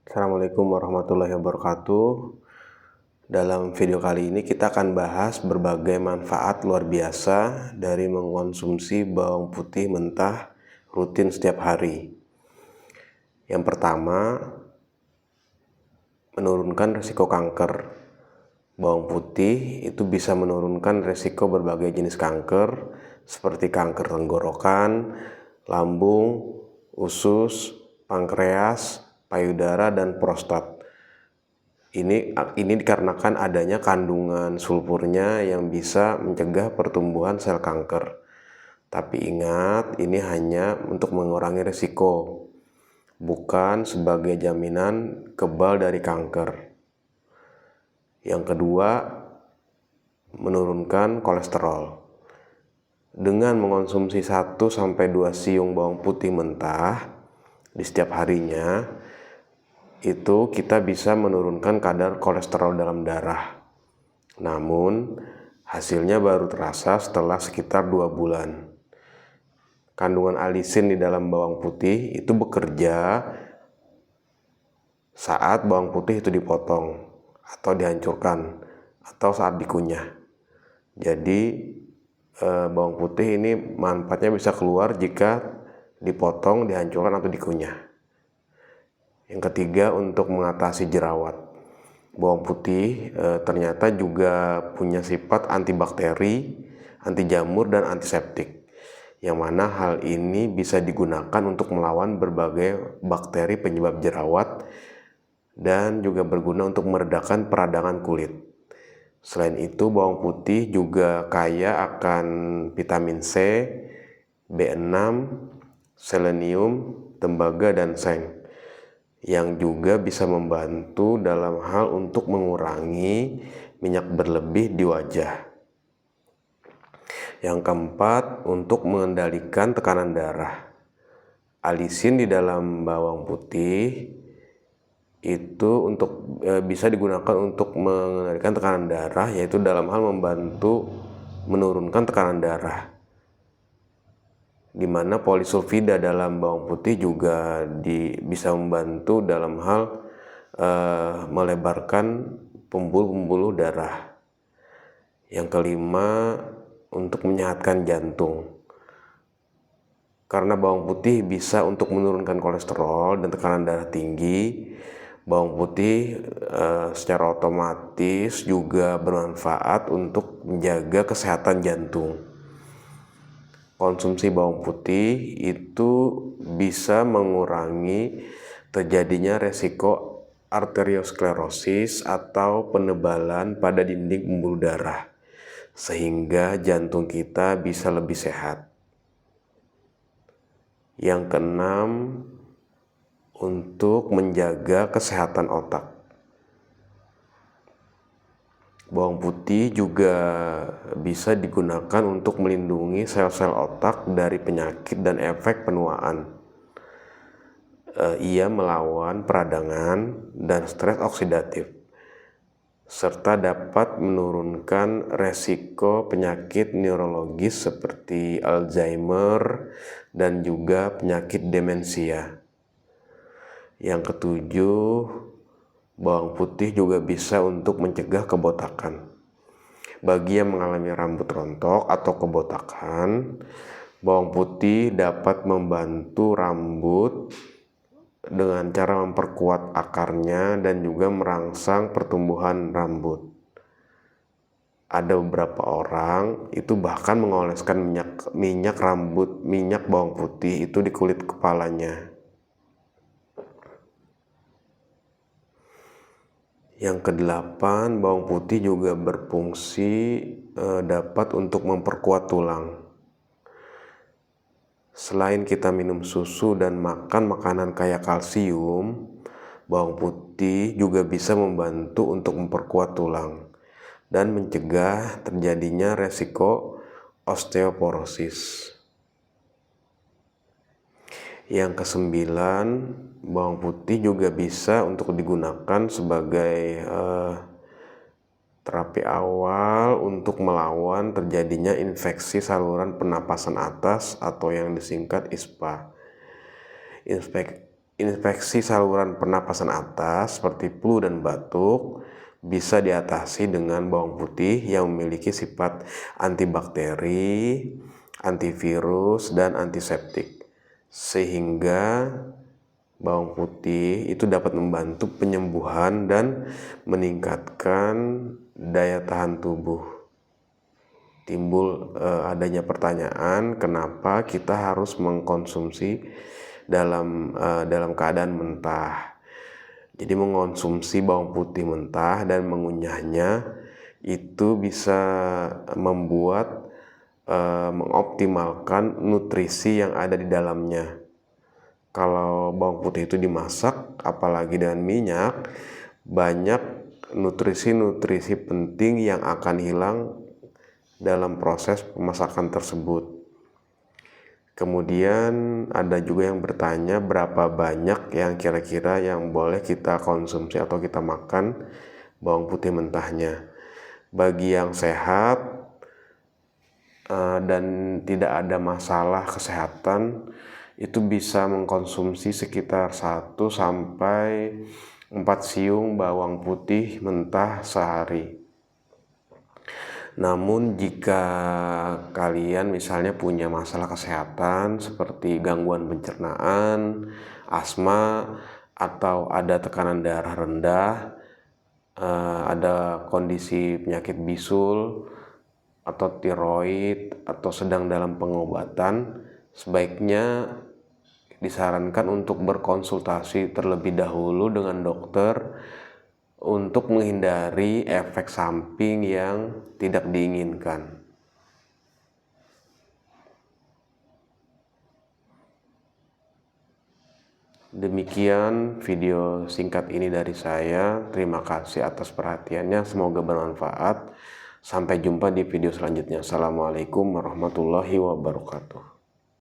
Assalamualaikum warahmatullahi wabarakatuh. Dalam video kali ini kita akan bahas berbagai manfaat luar biasa dari mengonsumsi bawang putih mentah rutin setiap hari. Yang pertama, menurunkan risiko kanker. Bawang putih itu bisa menurunkan risiko berbagai jenis kanker seperti kanker tenggorokan, lambung, usus, pankreas, payudara, dan prostat. Ini dikarenakan adanya kandungan sulfurnya yang bisa mencegah pertumbuhan sel kanker. Tapi ingat, ini hanya untuk mengurangi risiko, bukan sebagai jaminan kebal dari kanker. Yang kedua, menurunkan kolesterol. Dengan mengonsumsi 1-2 siung bawang putih mentah di setiap harinya, itu kita bisa menurunkan kadar kolesterol dalam darah. Namun, hasilnya baru terasa setelah sekitar 2 bulan. Kandungan alisin di dalam bawang putih itu bekerja saat bawang putih itu dipotong atau dihancurkan atau saat dikunyah. Jadi, bawang putih ini manfaatnya bisa keluar jika dipotong, dihancurkan, atau dikunyah. Yang ketiga, untuk mengatasi jerawat. Bawang putih ternyata juga punya sifat antibakteri, anti jamur, dan antiseptik, yang mana hal ini bisa digunakan untuk melawan berbagai bakteri penyebab jerawat dan juga berguna untuk meredakan peradangan kulit. Selain itu, bawang putih juga kaya akan vitamin C, B6, selenium, tembaga, dan seng, yang juga bisa membantu dalam hal untuk mengurangi minyak berlebih di wajah. Yang keempat, untuk mengendalikan tekanan darah. Alisin di dalam bawang putih itu bisa digunakan untuk mengendalikan tekanan darah, yaitu dalam hal membantu menurunkan tekanan darah, di mana polisulfida dalam bawang putih juga bisa membantu dalam hal melebarkan pembuluh-pembuluh darah. Yang kelima, untuk menyehatkan jantung. Karena bawang putih bisa untuk menurunkan kolesterol dan tekanan darah tinggi, bawang putih secara otomatis juga bermanfaat untuk menjaga kesehatan jantung. Konsumsi bawang putih itu bisa mengurangi terjadinya resiko arteriosklerosis atau penebalan pada dinding pembuluh darah, sehingga jantung kita bisa lebih sehat. Yang keenam, untuk menjaga kesehatan otak. Bawang putih juga bisa digunakan untuk melindungi sel-sel otak dari penyakit dan efek penuaan. Ia melawan peradangan dan stres oksidatif, serta dapat menurunkan resiko penyakit neurologis seperti Alzheimer dan juga penyakit demensia. Yang ketujuh, bawang putih juga bisa untuk mencegah kebotakan. Bagi yang mengalami rambut rontok atau kebotakan, bawang putih dapat membantu rambut dengan cara memperkuat akarnya dan juga merangsang pertumbuhan rambut. Ada beberapa orang itu bahkan mengoleskan minyak bawang putih itu di kulit kepalanya. Yang kedelapan, bawang putih juga berfungsi dapat untuk memperkuat tulang. Selain kita minum susu dan makan makanan kaya kalsium, bawang putih juga bisa membantu untuk memperkuat tulang dan mencegah terjadinya resiko osteoporosis. Yang kesembilan, bawang putih juga bisa untuk digunakan sebagai terapi awal untuk melawan terjadinya infeksi saluran pernapasan atas atau yang disingkat ISPA. infeksi saluran pernapasan atas seperti flu dan batuk bisa diatasi dengan bawang putih yang memiliki sifat antibakteri, antivirus, dan antiseptik, sehingga bawang putih itu dapat membantu penyembuhan dan meningkatkan daya tahan tubuh. Timbul adanya pertanyaan, kenapa kita harus mengkonsumsi dalam keadaan mentah. Jadi mengonsumsi bawang putih mentah dan mengunyahnya itu bisa membuat mengoptimalkan nutrisi yang ada di dalamnya. Kalau bawang putih itu dimasak, apalagi dengan minyak, banyak nutrisi-nutrisi penting yang akan hilang dalam proses pemasakan tersebut. Kemudian ada juga yang bertanya berapa banyak yang kira-kira yang boleh kita konsumsi atau kita makan bawang putih mentahnya. Bagi yang sehat dan tidak ada masalah kesehatan, itu bisa mengkonsumsi sekitar 1 sampai 4 siung bawang putih mentah sehari. Namun jika kalian misalnya punya masalah kesehatan seperti gangguan pencernaan, asma, atau ada tekanan darah rendah, ada kondisi penyakit bisul atau tiroid, atau sedang dalam pengobatan, sebaiknya disarankan untuk berkonsultasi terlebih dahulu dengan dokter untuk menghindari efek samping yang tidak diinginkan. Demikian video singkat ini dari saya. Terima kasih atas perhatiannya, semoga bermanfaat. Sampai jumpa di video selanjutnya. Assalamualaikum warahmatullahi wabarakatuh.